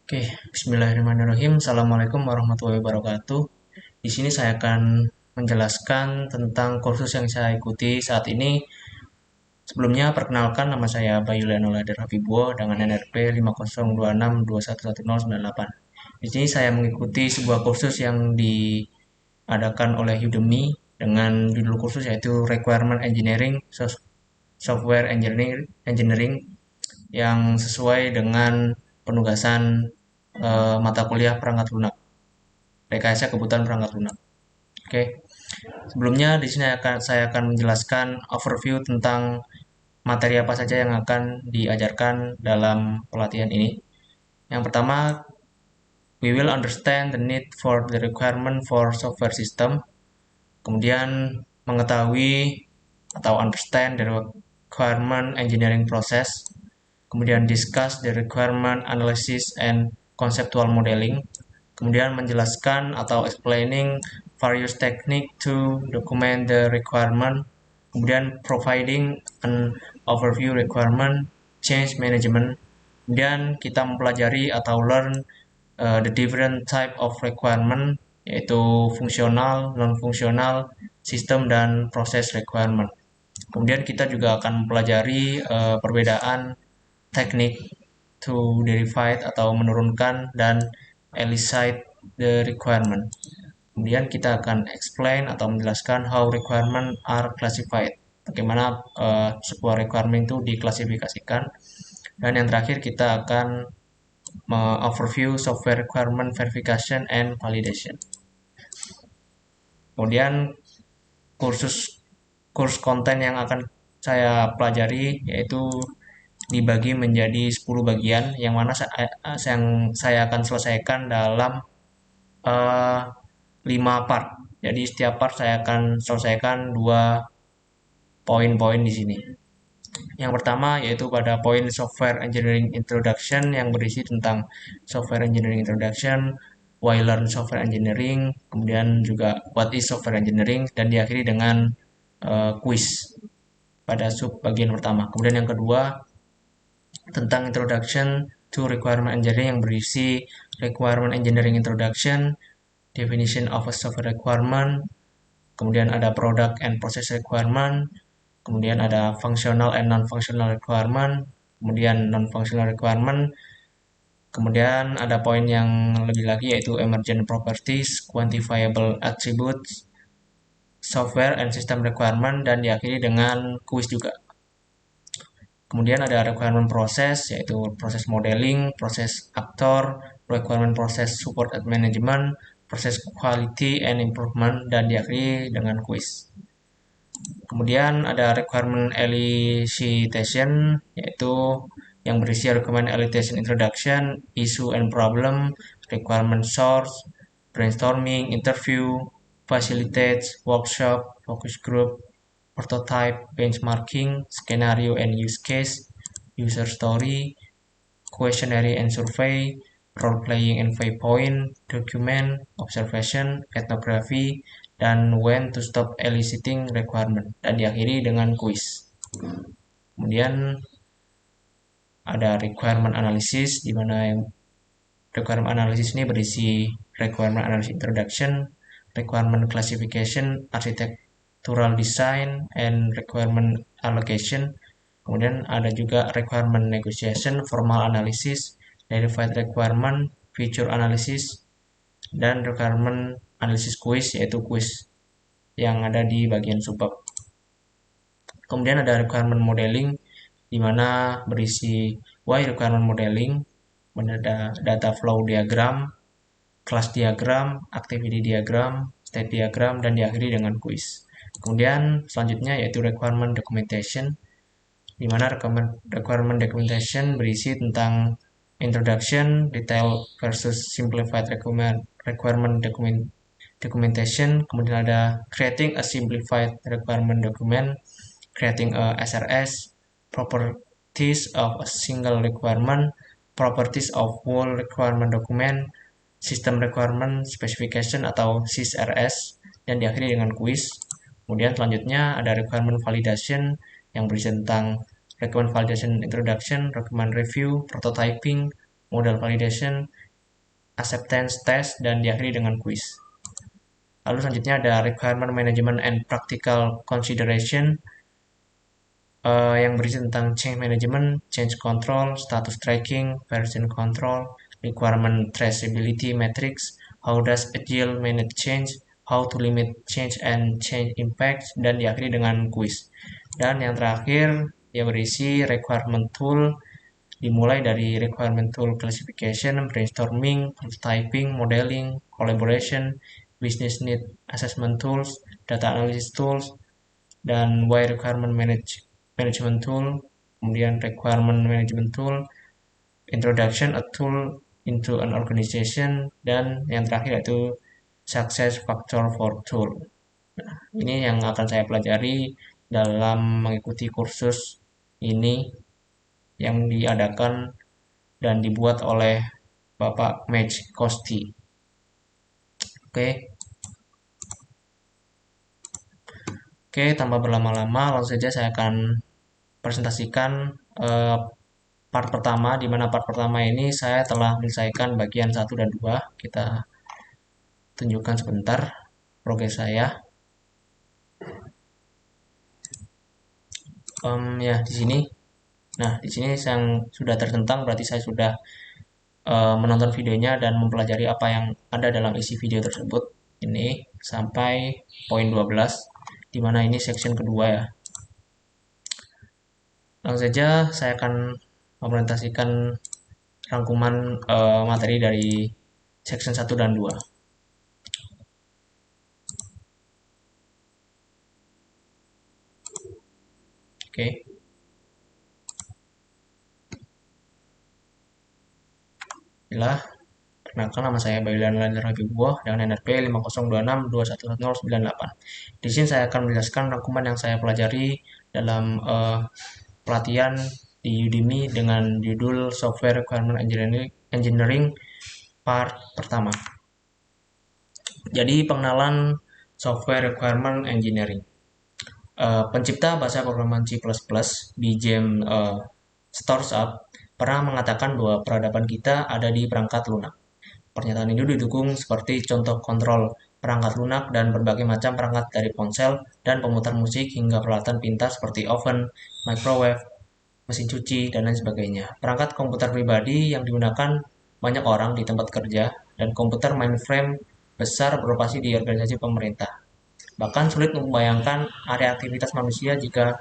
Oke, Bismillahirrahmanirrahim. Assalamualaikum warahmatullahi wabarakatuh. Di sini saya akan menjelaskan tentang kursus yang saya ikuti saat ini. Sebelumnya, perkenalkan nama saya Bayu Leonolader Habibuo dengan NRP 5026211098. Di sini saya mengikuti sebuah kursus yang diadakan oleh Udemy dengan judul kursus yaitu Requirement Engineering Software Engineering yang sesuai dengan penugasan mata kuliah perangkat lunak, rekayasa kebutuhan perangkat lunak. Oke, sebelumnya di sini saya akan menjelaskan overview tentang materi apa saja yang akan diajarkan dalam pelatihan ini. Yang pertama, we will understand the need for the requirement for software system. Kemudian mengetahui atau understand the requirement engineering process. Kemudian discuss the requirement analysis and conceptual modeling. Kemudian menjelaskan atau explaining various technique to document the requirement. Kemudian providing an overview requirement, change management. Kemudian kita mempelajari atau learn the different type of requirement, yaitu fungsional, non-fungsional, sistem, dan proses requirement. Kemudian kita juga akan mempelajari perbedaan teknik to derive atau menurunkan dan elicit the requirement. Kemudian kita akan explain atau menjelaskan how requirement are classified. Bagaimana sebuah requirement itu diklasifikasikan. Dan yang terakhir kita akan overview software requirement verification and validation. Kemudian kurs konten yang akan saya pelajari yaitu dibagi menjadi 10 bagian yang mana saya akan selesaikan dalam 5 part. Jadi setiap part saya akan selesaikan 2 poin-poin di sini. Yang pertama yaitu pada poin Software Engineering Introduction yang berisi tentang Software Engineering Introduction, why learn Software Engineering, kemudian juga what is Software Engineering, dan diakhiri dengan quiz pada sub bagian pertama. Kemudian yang kedua tentang Introduction to Requirement Engineering yang berisi Requirement Engineering Introduction, Definition of a Software Requirement, kemudian ada Product and Process Requirement, kemudian ada Functional and Non-Functional Requirement, kemudian Non-Functional Requirement, kemudian ada poin yang lebih lagi yaitu Emergent Properties, Quantifiable Attributes, Software and System Requirement, dan diakhiri dengan quiz juga. Kemudian ada requirement process, yaitu proses modeling, proses aktor, requirement process support and management, proses quality and improvement, dan diakhiri dengan quiz. Kemudian ada requirement elicitation, yaitu yang berisi requirement elicitation introduction, issue and problem, requirement source, brainstorming, interview, facilitates, workshop, focus group, prototype, benchmarking, scenario and use case, user story, questionnaire and survey, role-playing and waypoint, document, observation, ethnography, dan when to stop eliciting requirement. Dan diakhiri dengan quiz. Kemudian ada requirement analysis, di mana requirement analysis ini berisi requirement analysis introduction, requirement classification, architectural design, and requirement allocation. Kemudian ada juga requirement negotiation, formal analysis, derived requirement, feature analysis, dan requirement analysis quiz, yaitu quiz yang ada di bagian subbab. Kemudian ada requirement modeling, di mana berisi why requirement modeling, ada data flow diagram, class diagram, activity diagram, state diagram, dan diakhiri dengan quiz. Kemudian selanjutnya yaitu requirement documentation, di mana requirement documentation berisi tentang introduction, detail versus simplified requirement documentation. Kemudian ada creating a simplified requirement document, creating a SRS, properties of a single requirement, properties of whole requirement document, system requirement specification atau SysRS, dan diakhiri dengan quiz. Kemudian selanjutnya ada requirement validation yang berisi tentang requirement validation introduction, requirement review, prototyping, model validation, acceptance test, dan diakhiri dengan quiz. Lalu selanjutnya ada requirement management and practical consideration yang berisi tentang change management, change control, status tracking, version control, requirement traceability metrics, how does agile manage change, how to limit change and change impacts, dan diakhiri dengan quiz. Dan yang terakhir yang berisi requirement tool, dimulai dari requirement tool classification, brainstorming, prototyping, modeling, collaboration, business need assessment tools, data analysis tools, dan why requirement management tool, kemudian requirement management tool, introduction a tool into an organization, dan yang terakhir yaitu success factor for tool. Nah, ini yang akan saya pelajari dalam mengikuti kursus ini yang diadakan dan dibuat oleh Bapak Mej Kosti. Oke. Oke, tanpa berlama-lama, langsung saja saya akan presentasikan part pertama, di mana part pertama ini saya telah menyelesaikan bagian 1 dan 2. Kita tunjukkan sebentar progres saya. Ya, di sini. Nah, di sini yang sudah tertentang berarti saya sudah menonton videonya dan mempelajari apa yang ada dalam isi video tersebut. Ini sampai poin 12, di mana ini section kedua ya. Langsung saja saya akan mempresentasikan rangkuman materi dari section 1 dan 2. Oke. Inilah, perkenalkan nama saya Bailan Lander Habibullah dengan NRP 5026211098. Di sini saya akan menjelaskan rangkuman yang saya pelajari dalam pelatihan di Udemy dengan judul Software Requirement Engineering part pertama. Jadi pengenalan Software Requirement Engineering. Pencipta bahasa programan C++, BJM Storesap, pernah mengatakan bahwa peradaban kita ada di perangkat lunak. Pernyataan itu didukung seperti contoh kontrol perangkat lunak dan berbagai macam perangkat dari ponsel dan pemutar musik hingga peralatan pintar seperti oven, microwave, mesin cuci, dan lain sebagainya. Perangkat komputer pribadi yang digunakan banyak orang di tempat kerja dan komputer mainframe besar beroperasi di organisasi pemerintah. Bahkan sulit membayangkan area aktivitas manusia jika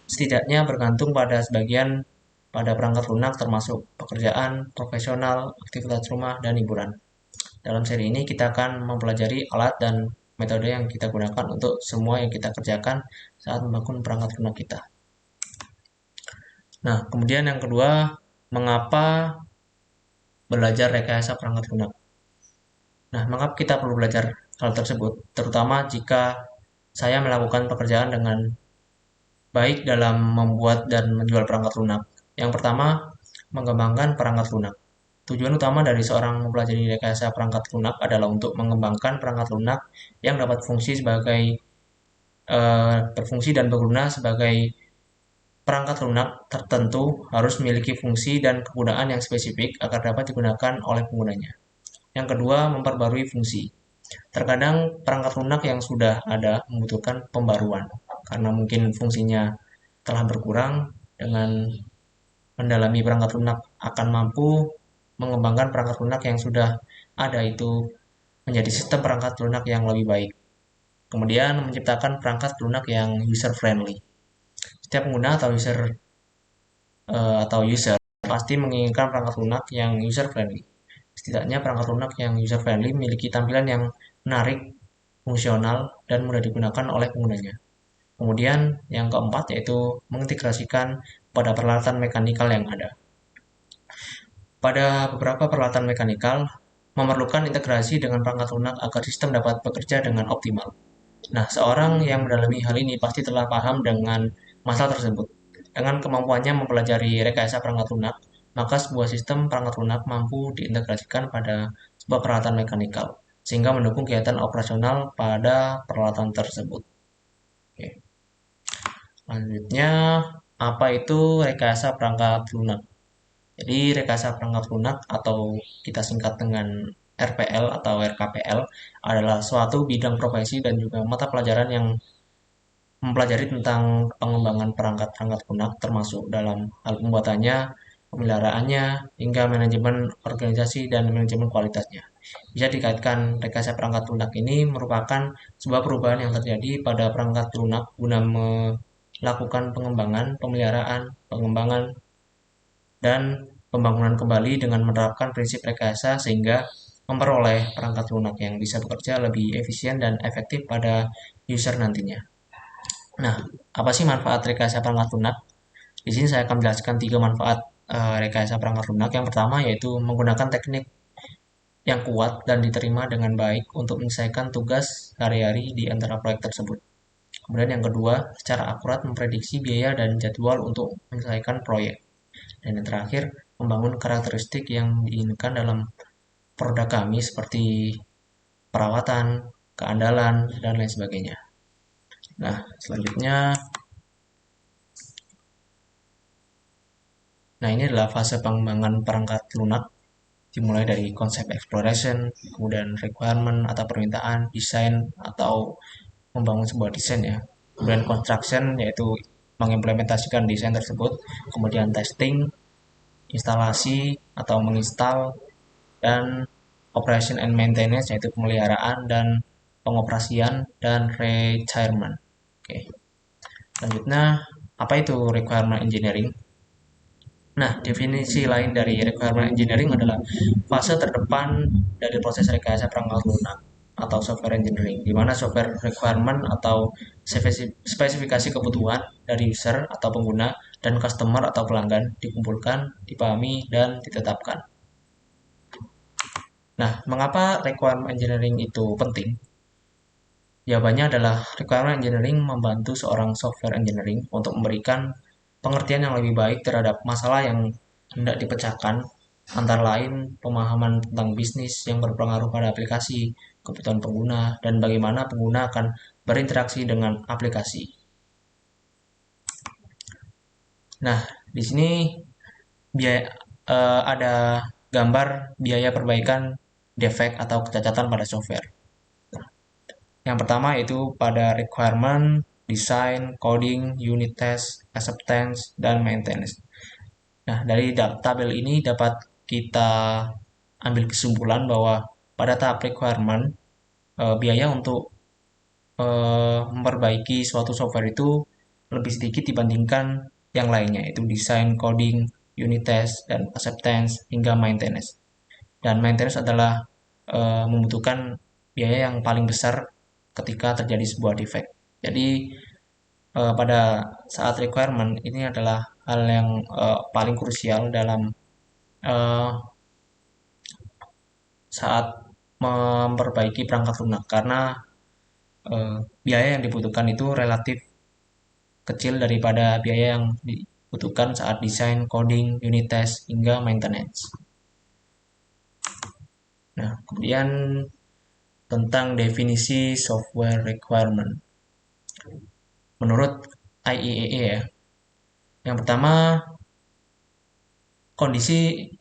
setidaknya bergantung pada sebagian pada perangkat lunak termasuk pekerjaan, profesional, aktivitas rumah, dan hiburan. Dalam seri ini kita akan mempelajari alat dan metode yang kita gunakan untuk semua yang kita kerjakan saat membangun perangkat lunak kita. Nah, kemudian yang kedua, mengapa belajar rekayasa perangkat lunak? Nah, mengapa kita perlu belajar hal tersebut? Terutama jika saya melakukan pekerjaan dengan baik dalam membuat dan menjual perangkat lunak. Yang pertama, mengembangkan perangkat lunak. Tujuan utama dari seorang mempelajari rekayasa perangkat lunak adalah untuk mengembangkan perangkat lunak yang dapat berfungsi dan berguna sebagai perangkat lunak tertentu harus memiliki fungsi dan kegunaan yang spesifik agar dapat digunakan oleh penggunanya. Yang kedua, memperbarui fungsi. Terkadang perangkat lunak yang sudah ada membutuhkan pembaruan karena mungkin fungsinya telah berkurang. Dengan mendalami perangkat lunak akan mampu mengembangkan perangkat lunak yang sudah ada itu menjadi sistem perangkat lunak yang lebih baik. Kemudian menciptakan perangkat lunak yang user friendly. Setiap pengguna atau user pasti menginginkan perangkat lunak yang user friendly. Setidaknya perangkat lunak yang user friendly memiliki tampilan yang menarik, fungsional, dan mudah digunakan oleh penggunanya. Kemudian yang keempat yaitu mengintegrasikan pada peralatan mekanikal yang ada. Pada beberapa peralatan mekanikal memerlukan integrasi dengan perangkat lunak agar sistem dapat bekerja dengan optimal. Nah, seorang yang mendalami hal ini pasti telah paham dengan masalah tersebut. Dengan kemampuannya mempelajari rekayasa perangkat lunak, maka sebuah sistem perangkat lunak mampu diintegrasikan pada sebuah peralatan mekanikal, sehingga mendukung kegiatan operasional pada peralatan tersebut. Oke. Selanjutnya, apa itu rekayasa perangkat lunak? Jadi rekayasa perangkat lunak atau kita singkat dengan RPL atau RKPL adalah suatu bidang profesi dan juga mata pelajaran yang mempelajari tentang pengembangan perangkat-perangkat lunak termasuk dalam hal pembuatannya, pemeliharaannya, hingga manajemen organisasi dan manajemen kualitasnya. Bisa dikaitkan rekayasa perangkat lunak ini merupakan sebuah perubahan yang terjadi pada perangkat lunak guna melakukan pengembangan, pemeliharaan, pengembangan, dan pembangunan kembali dengan menerapkan prinsip rekayasa sehingga memperoleh perangkat lunak yang bisa bekerja lebih efisien dan efektif pada user nantinya. Nah, apa sih manfaat rekayasa perangkat lunak? Di sini saya akan menjelaskan tiga manfaat rekayasa perangkat lunak. Yang pertama yaitu menggunakan teknik yang kuat dan diterima dengan baik untuk menyelesaikan tugas sehari-hari di antara proyek tersebut. Kemudian yang kedua, secara akurat memprediksi biaya dan jadwal untuk menyelesaikan proyek. Dan yang terakhir, membangun karakteristik yang diinginkan dalam produk kami seperti perawatan, keandalan, dan lain sebagainya. Nah, selanjutnya, ini adalah fase pengembangan perangkat lunak, dimulai dari konsep exploration, kemudian requirement atau permintaan, desain atau membangun sebuah desain ya. Kemudian construction yaitu mengimplementasikan desain tersebut, kemudian testing, instalasi atau menginstal, dan operation and maintenance yaitu pemeliharaan dan pengoperasian dan retirement. Oke. Selanjutnya, apa itu requirement engineering? Nah, definisi lain dari requirement engineering adalah fase terdepan dari proses rekayasa perangkat lunak atau software engineering, di mana software requirement atau spesifikasi kebutuhan dari user atau pengguna dan customer atau pelanggan dikumpulkan, dipahami, dan ditetapkan. Nah, mengapa requirement engineering itu penting? Jawabannya adalah requirement engineering membantu seorang software engineering untuk memberikan pengertian yang lebih baik terhadap masalah yang hendak dipecahkan, antara lain pemahaman tentang bisnis yang berpengaruh pada aplikasi, kebutuhan pengguna, dan bagaimana pengguna akan berinteraksi dengan aplikasi. Nah, di sini ada gambar biaya perbaikan defek atau kecacatan pada software. Yang pertama itu pada requirement, design, coding, unit test, acceptance, dan maintenance. Nah, dari tabel ini dapat kita ambil kesimpulan bahwa pada tahap requirement, biaya untuk memperbaiki suatu software itu lebih sedikit dibandingkan yang lainnya, yaitu design, coding, unit test, dan acceptance, hingga maintenance. Dan maintenance adalah membutuhkan biaya yang paling besar ketika terjadi sebuah defect. Jadi pada saat requirement ini adalah hal yang paling krusial dalam uh, saat memperbaiki perangkat lunak karena biaya yang dibutuhkan itu relatif kecil daripada biaya yang dibutuhkan saat desain, coding, unit test, hingga maintenance. Nah, kemudian tentang definisi software requirement. Menurut IEEE ya, yang pertama kondisi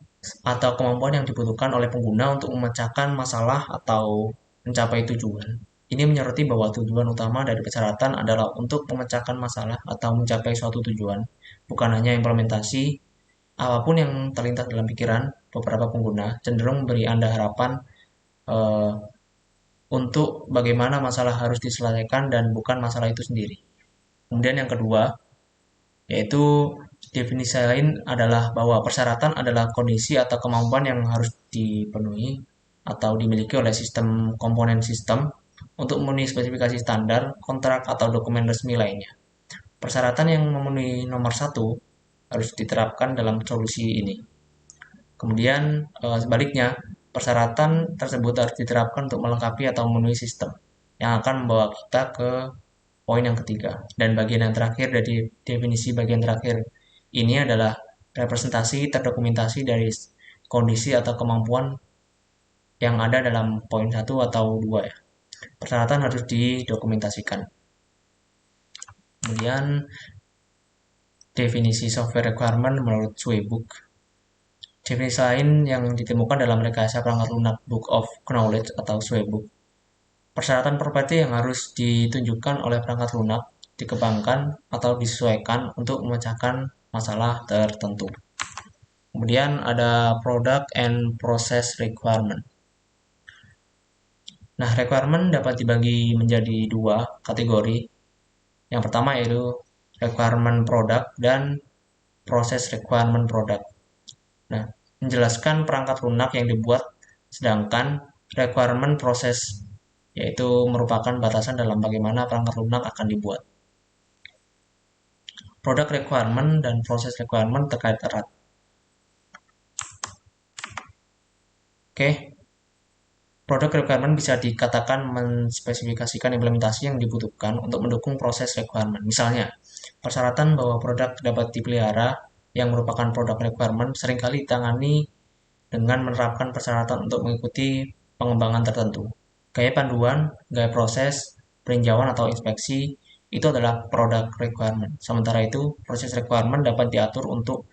atau kemampuan yang dibutuhkan oleh pengguna untuk memecahkan masalah atau mencapai tujuan. Ini menyoroti bahwa tujuan utama dari persyaratan adalah untuk memecahkan masalah atau mencapai suatu tujuan, bukan hanya implementasi. Apapun yang terlintas dalam pikiran beberapa pengguna cenderung memberi Anda harapan eh, untuk bagaimana masalah harus diselesaikan dan bukan masalah itu sendiri. Kemudian yang kedua, yaitu definisi lain adalah bahwa persyaratan adalah kondisi atau kemampuan yang harus dipenuhi atau dimiliki oleh sistem komponen sistem untuk memenuhi spesifikasi standar, kontrak, atau dokumen resmi lainnya. Persyaratan yang memenuhi nomor satu harus diterapkan dalam solusi ini. Kemudian sebaliknya, persyaratan tersebut harus diterapkan untuk melengkapi atau memenuhi sistem yang akan membawa kita ke poin yang ketiga. Dan bagian yang terakhir dari definisi bagian terakhir ini adalah representasi terdokumentasi dari kondisi atau kemampuan yang ada dalam poin 1 atau 2 ya. Persyaratan harus didokumentasikan. Kemudian definisi software requirement menurut Swaybook. Definisi lain yang ditemukan dalam rekayasa perangkat lunak Book of Knowledge atau Swebook. Persyaratan properti yang harus ditunjukkan oleh perangkat lunak dikembangkan atau disesuaikan untuk memecahkan masalah tertentu. Kemudian ada product and process requirement. Nah, requirement dapat dibagi menjadi dua kategori. Yang pertama yaitu requirement product dan proses requirement product. Nah, menjelaskan perangkat lunak yang dibuat, sedangkan requirement proses yaitu merupakan batasan dalam bagaimana perangkat lunak akan dibuat. Product requirement dan proses requirement terkait erat. Oke, product requirement bisa dikatakan menspesifikasikan implementasi yang dibutuhkan untuk mendukung proses requirement. Misalnya, persyaratan bahwa produk dapat dipelihara yang merupakan product requirement seringkali ditangani dengan menerapkan persyaratan untuk mengikuti pengembangan tertentu. Gaya panduan, gaya proses, peninjauan atau inspeksi itu adalah product requirement. Sementara itu, proses requirement dapat diatur untuk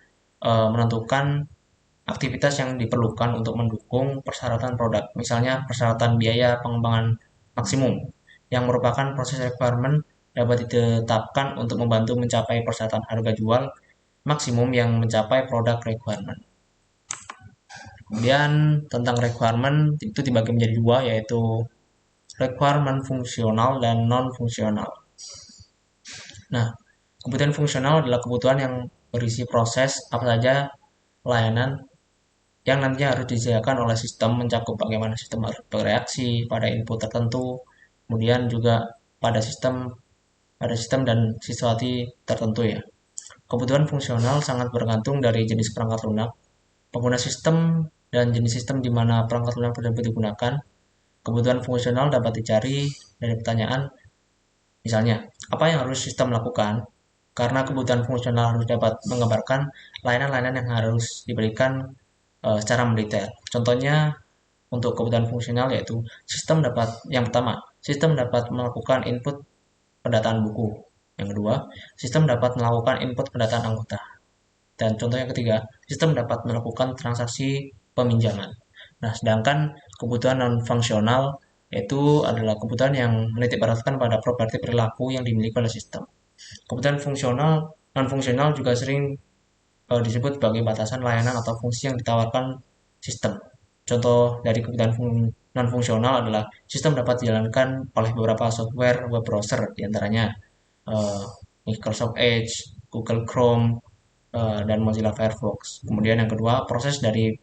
menentukan aktivitas yang diperlukan untuk mendukung persyaratan produk. Misalnya, persyaratan biaya pengembangan maksimum yang merupakan proses requirement dapat ditetapkan untuk membantu mencapai persyaratan harga jual maksimum yang mencapai product requirement. Kemudian tentang requirement itu dibagi menjadi dua, yaitu requirement fungsional dan non-fungsional. Nah, kebutuhan fungsional adalah kebutuhan yang berisi proses apa saja layanan yang nantinya harus disediakan oleh sistem, mencakup bagaimana sistem harus bereaksi pada input tertentu, kemudian juga pada sistem dan situasi tertentu ya. Kebutuhan fungsional sangat bergantung dari jenis perangkat lunak, pengguna sistem, dan jenis sistem di mana perangkat lunak tersebut digunakan. Kebutuhan fungsional dapat dicari dari pertanyaan, misalnya, apa yang harus sistem lakukan? Karena kebutuhan fungsional harus dapat menggambarkan layanan-layanan yang harus diberikan secara mendetail. Contohnya, untuk kebutuhan fungsional yaitu yang pertama, sistem dapat melakukan input pendataan buku. Yang kedua, sistem dapat melakukan input pendataan anggota. Dan contoh yang ketiga, sistem dapat melakukan transaksi peminjaman. Nah, sedangkan kebutuhan non-fungsional itu adalah kebutuhan yang menitikberatkan pada properti perilaku yang dimiliki oleh sistem. Kebutuhan non-fungsional juga sering disebut sebagai batasan layanan atau fungsi yang ditawarkan sistem. Contoh dari kebutuhan non-fungsional adalah sistem dapat dijalankan oleh beberapa software web browser, diantaranya Microsoft Edge, Google Chrome, dan Mozilla Firefox. Kemudian yang kedua, proses dari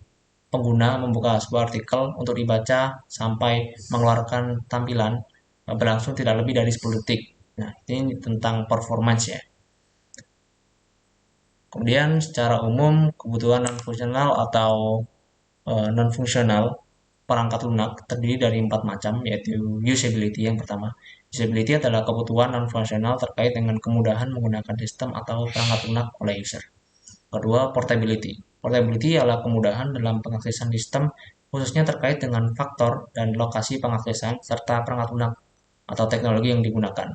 pengguna membuka sebuah artikel untuk dibaca sampai mengeluarkan tampilan berlangsung tidak lebih dari 10 detik. Nah, ini tentang performance ya. Kemudian secara umum kebutuhan non-fungsional atau non-fungsional perangkat lunak terdiri dari 4 macam, yaitu usability yang pertama. Usability adalah kebutuhan non-fungsional terkait dengan kemudahan menggunakan sistem atau perangkat lunak oleh user. Kedua, portability. Portability adalah kemudahan dalam pengaksesan sistem, khususnya terkait dengan faktor dan lokasi pengaksesan serta perangkat lunak atau teknologi yang digunakan.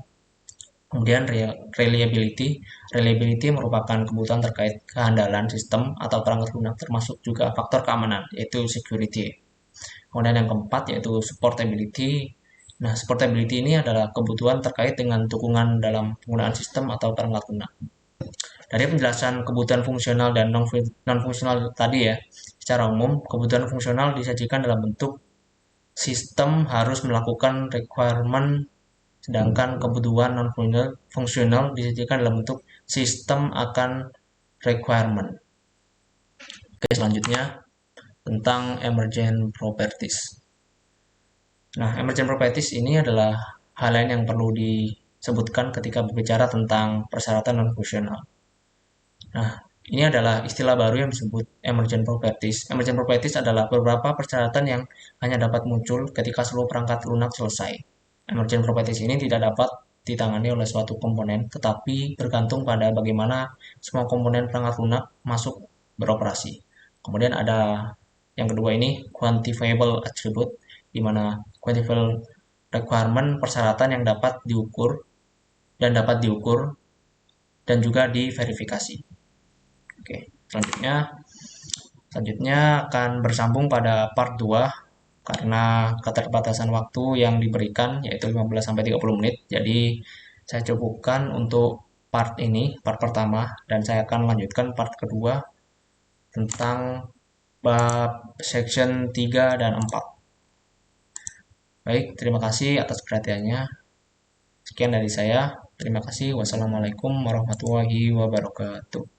Kemudian reliability. Reliability merupakan kebutuhan terkait kehandalan sistem atau perangkat lunak, termasuk juga faktor keamanan, yaitu security. Kemudian yang keempat yaitu supportability. Nah, supportability ini adalah kebutuhan terkait dengan dukungan dalam penggunaan sistem atau perangkat lunak. Dari penjelasan kebutuhan fungsional dan non-fungsional tadi ya, secara umum kebutuhan fungsional disajikan dalam bentuk sistem harus melakukan requirement, sedangkan kebutuhan non-fungsional disajikan dalam bentuk sistem akan requirement. Oke, selanjutnya tentang emergent properties. Nah, emergent properties ini adalah hal lain yang perlu disebutkan ketika berbicara tentang persyaratan non-fungsional. Nah, ini adalah istilah baru yang disebut emergent properties. Emergent properties adalah beberapa persyaratan yang hanya dapat muncul ketika seluruh perangkat lunak selesai. Emergent properties ini tidak dapat ditangani oleh suatu komponen, tetapi bergantung pada bagaimana semua komponen perangkat lunak masuk beroperasi. Kemudian ada yang kedua ini, quantifiable attribute, di mana quantifiable requirement persyaratan yang dapat diukur dan juga diverifikasi. Oke, selanjutnya Selanjutnya akan bersambung pada part 2 karena keterbatasan waktu yang diberikan yaitu 15-30 menit. Jadi saya cukupkan untuk part ini, part pertama, dan saya akan lanjutkan part kedua tentang bab section 3 dan 4. Baik, terima kasih atas perhatiannya. Sekian dari saya. Terima kasih. Wassalamualaikum warahmatullahi wabarakatuh.